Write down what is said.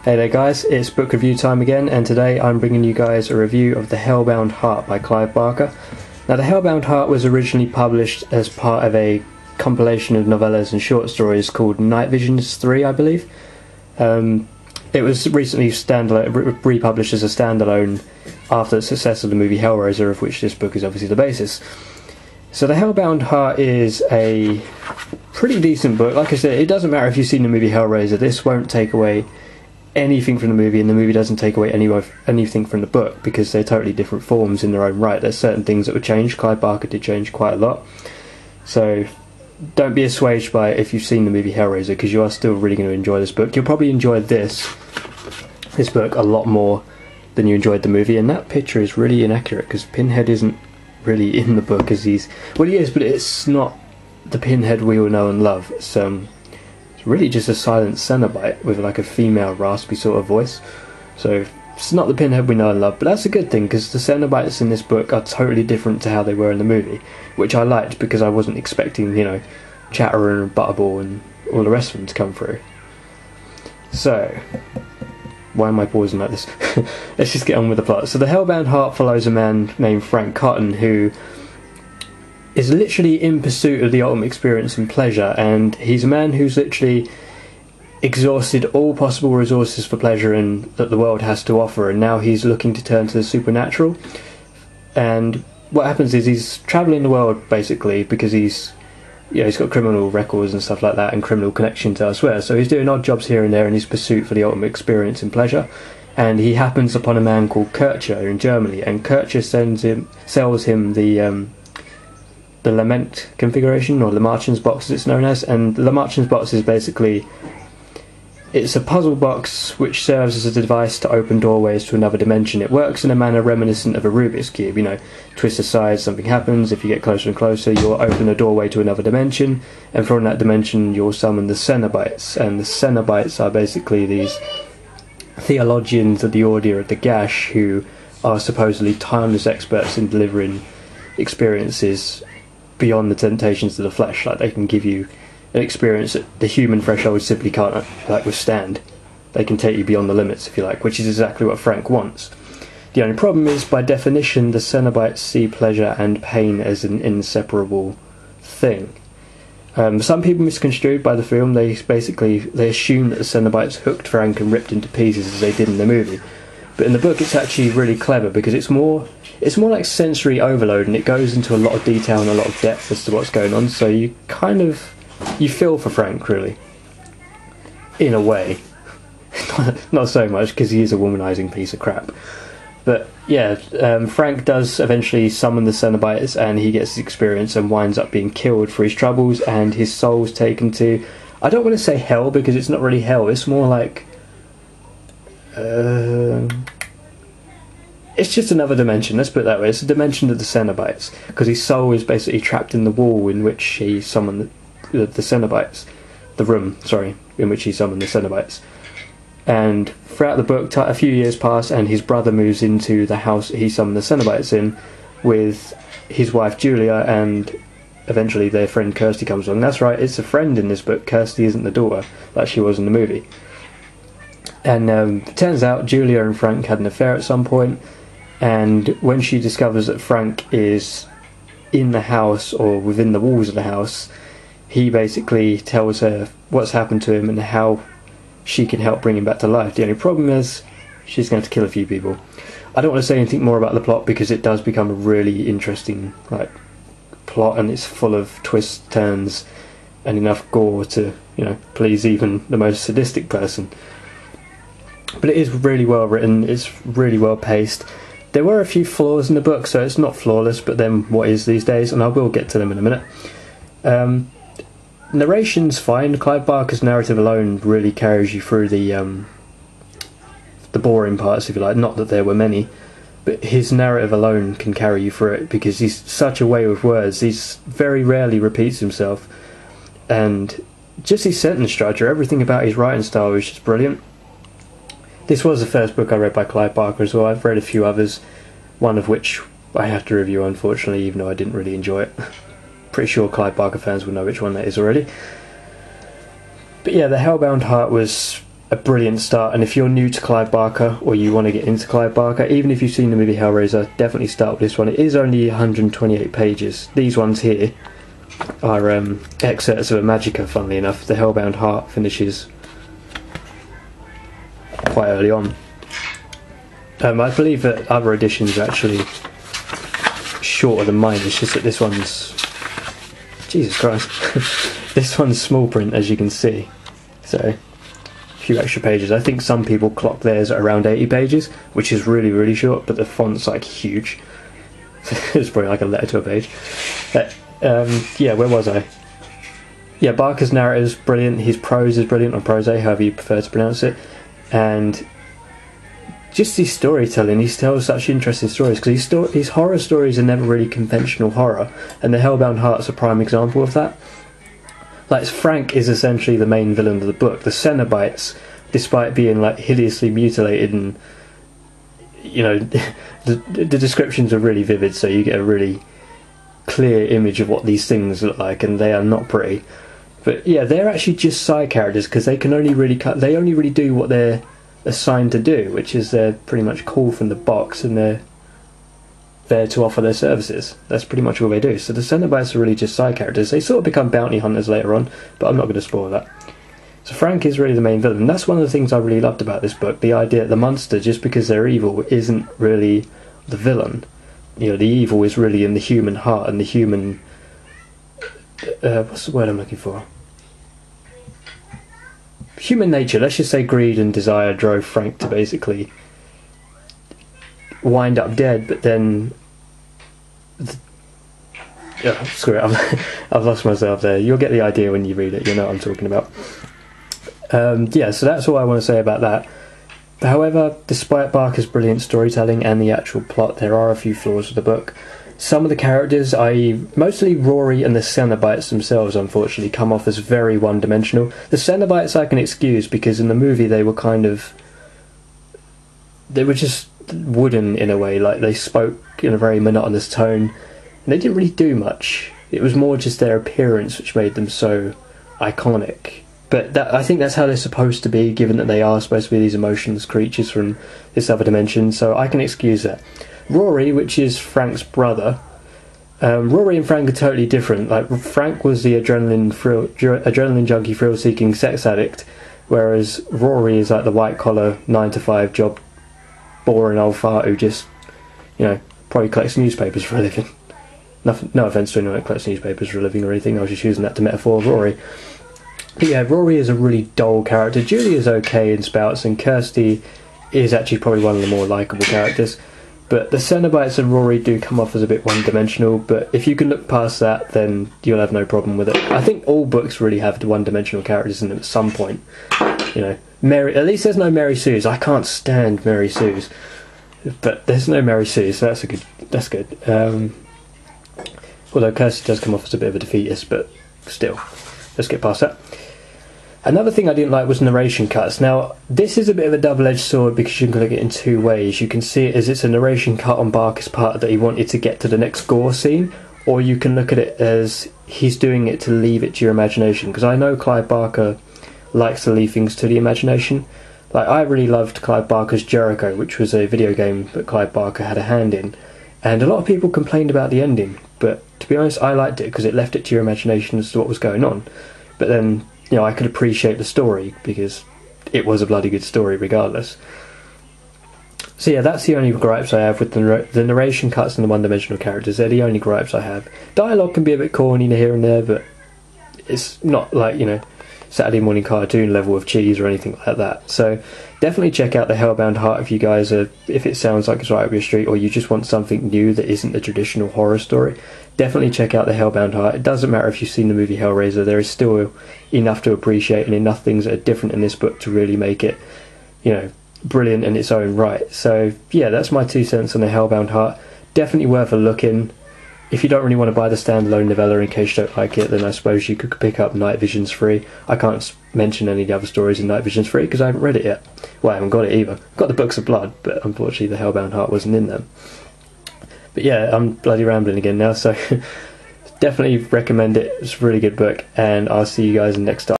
Hey there guys, it's book review time again, and today I'm bringing you guys a review of The Hellbound Heart by Clive Barker. Now, The Hellbound Heart was originally published as part of a compilation of novellas and short stories called Night Visions 3, I believe. It was recently republished as a standalone after the success of the movie Hellraiser, of which this book is obviously the basis. So The Hellbound Heart is a pretty decent book. Like I said, it doesn't matter if you've seen the movie Hellraiser, this won't take away anything from the movie, and the movie doesn't take away anything from the book, because they're totally different forms in their own right. There's certain things that would change. Clive Barker did change quite a lot, so don't be assuaged by it if you've seen the movie Hellraiser, because you are still really going to enjoy this book. You'll probably enjoy this book a lot more than you enjoyed the movie, and that picture is really inaccurate because Pinhead isn't really in the book as he is, but it's not the Pinhead we all know and love. It's really just a silent Cenobite with like a female raspy sort of voice. So it's not the Pinhead we know and love, but that's a good thing, because the Cenobites in this book are totally different to how they were in the movie, which I liked because I wasn't expecting, Chatterer and Butterball and all the rest of them to come through. So, why am I pausing like this? Let's just get on with the plot. So The Hellbound Heart follows a man named Frank Cotton, who is literally in pursuit of the ultimate experience and pleasure, and he's a man who's literally exhausted all possible resources for pleasure that the world has to offer, and now he's looking to turn to the supernatural. And what happens is he's travelling the world basically because he's got criminal records and stuff like that, and criminal connections elsewhere, so he's doing odd jobs here and there in his pursuit for the ultimate experience and pleasure. And he happens upon a man called Kircher in Germany, and Kircher sells him the Lament configuration, or Lamarchan's box as it's known as. And the Lamarchan's box is basically, it's a puzzle box which serves as a device to open doorways to another dimension. It works in a manner reminiscent of a Rubik's Cube. Twist aside, something happens. If you get closer and closer, you'll open a doorway to another dimension, and from that dimension you'll summon the Cenobites. And the Cenobites are basically these theologians of the Order of the Gash, who are supposedly timeless experts in delivering experiences beyond the temptations of the flesh. Like, they can give you an experience that the human threshold simply can't withstand. They can take you beyond the limits, if you like, which is exactly what Frank wants. The only problem is, by definition, the Cenobites see pleasure and pain as an inseparable thing. Some people misconstrued by the film. They assume that the Cenobites hooked Frank and ripped into pieces as they did in the movie. But in the book it's actually really clever, because it's more like sensory overload, and it goes into a lot of detail and a lot of depth as to what's going on, so you feel for Frank, really, in a way. Not so much, because he is a womanizing piece of crap. But yeah, Frank does eventually summon the Cenobites, and he gets his experience and winds up being killed for his troubles, and his soul's taken to, I don't want to say hell, because it's not really hell, it's more like it's just another dimension, let's put it that way. It's a dimension of the Cenobites, because his soul is basically trapped in the wall in which he summoned the Cenobites. The room, in which he summoned the Cenobites. And throughout the book, a few years pass, and his brother moves into the house he summoned the Cenobites in with his wife Julia, and eventually their friend Kirsty comes along. That's right, it's a friend in this book. Kirsty isn't the daughter like she was in the movie. And it turns out Julia and Frank had an affair at some point, and when she discovers that Frank is in the house, or within the walls of the house, he basically tells her what's happened to him and how she can help bring him back to life. The only problem is, she's going to kill a few people. I don't want to say anything more about the plot, because it does become a really interesting plot, and it's full of twists, turns, and enough gore to please even the most sadistic person. But it is really well written, it's really well paced. There were a few flaws in the book, so it's not flawless, but then what is these days, and I will get to them in a minute. Narration's fine. Clive Barker's narrative alone really carries you through the boring parts, if you like. Not that there were many, but his narrative alone can carry you through it, because he's such a way with words. He very rarely repeats himself, and just his sentence structure, everything about his writing style is just brilliant. This was the first book I read by Clive Barker as well. I've read a few others, one of which I have to review, unfortunately, even though I didn't really enjoy it. Pretty sure Clive Barker fans will know which one that is already. But yeah, The Hellbound Heart was a brilliant start. And if you're new to Clive Barker, or you want to get into Clive Barker, even if you've seen the movie Hellraiser, definitely start with this one. It is only 128 pages. These ones here are excerpts of a Magica, funnily enough. The Hellbound Heart finishes quite early on. I believe that other editions are actually shorter than mine. It's just that this one's... Jesus Christ. This one's small print, as you can see. So, a few extra pages. I think some people clock theirs at around 80 pages, which is really, really short, but the font's like huge. It's probably like a letter to a page. Yeah, where was I? Yeah, Barker's narrative is brilliant. His prose is brilliant, or prose, however you prefer to pronounce it. And just his storytelling, he tells such interesting stories, because his horror stories are never really conventional horror, and the Hellbound Heart's a prime example of that. Like, Frank is essentially the main villain of the book. The Cenobites, despite being like hideously mutilated, and you know, the descriptions are really vivid, so you get a really clear image of what these things look like, and they are not pretty. But yeah, they're actually just side characters, because they can only really do what they're assigned to do, which is they're pretty much called from the box, and they're there to offer their services. That's pretty much all they do. So the Cenobites are really just side characters. They sort of become bounty hunters later on, but I'm not going to spoil that. So Frank is really the main villain, and that's one of the things I really loved about this book, the idea that the monster, just because they're evil, isn't really the villain. You know, the evil is really in the human heart, and the human... what's the word I'm looking for? Human nature, let's just say greed and desire, drove Frank to basically wind up dead, but then... Yeah, screw it, I've lost myself there. You'll get the idea when you read it, you'll know what I'm talking about. Yeah, so that's all I want to say about that. However, despite Barker's brilliant storytelling and the actual plot, there are a few flaws with the book. Some of the characters, i.e. mostly Rory and the Cenobites themselves, unfortunately, come off as very one-dimensional. The Cenobites I can excuse, because in the movie they were just wooden in a way, like they spoke in a very monotonous tone, and they didn't really do much. It was more just their appearance which made them so iconic. But I think that's how they're supposed to be, given that they are supposed to be these emotionless creatures from this other dimension, so I can excuse that. Rory, which is Frank's brother, Rory and Frank are totally different. Like, Frank was the adrenaline junkie, thrill-seeking sex addict, whereas Rory is like the white-collar, 9-to-5 job, boring old fart who just, you know, probably collects newspapers for a living. No offence to anyone that collects newspapers for a living or anything, I was just using that to metaphor Rory. But yeah, Rory is a really dull character. Julie is okay in spouts, and Kirsty is actually probably one of the more likeable characters. But the Cenobites and Rory do come off as a bit one-dimensional, but if you can look past that, then you'll have no problem with it. I think all books really have the one-dimensional characters in them at some point. You know, Mary, at least there's no Mary Sue's. I can't stand Mary Sue's. But there's no Mary Sue's, so that's good. Although Kirsty does come off as a bit of a defeatist, but still, let's get past that. Another thing I didn't like was narration cuts. Now, this is a bit of a double-edged sword because you can look at it in two ways. You can see it as it's a narration cut on Barker's part that he wanted to get to the next gore scene, or you can look at it as he's doing it to leave it to your imagination. Because I know Clive Barker likes to leave things to the imagination. Like, I really loved Clive Barker's Jericho, which was a video game that Clive Barker had a hand in. And a lot of people complained about the ending, but to be honest, I liked it because it left it to your imagination as to what was going on. But then, you know, I could appreciate the story because it was a bloody good story regardless. So yeah, that's the only gripes I have with the narration cuts and the one-dimensional characters. They're the only gripes I have. Dialogue can be a bit corny here and there, but it's not like, you know, Saturday morning cartoon level of cheese or anything like that. So definitely check out the Hellbound Heart if you guys are, if it sounds like it's right up your street, or you just want something new that isn't the traditional horror story. Definitely check out the Hellbound Heart. It doesn't matter if you've seen the movie Hellraiser, there is still enough to appreciate and enough things that are different in this book to really make it, you know, brilliant in its own right. So yeah, that's my 2 cents on the Hellbound Heart. Definitely worth a look in. If you don't really want to buy the standalone novella in case you don't like it, then I suppose you could pick up Night Vision's free. I can't mention any of the other stories in Night Vision's free because I haven't read it yet. Well, I haven't got it either. I've got the Books of Blood, but unfortunately the Hellbound Heart wasn't in them. But yeah, I'm bloody rambling again now, so definitely recommend it. It's a really good book, and I'll see you guys next time.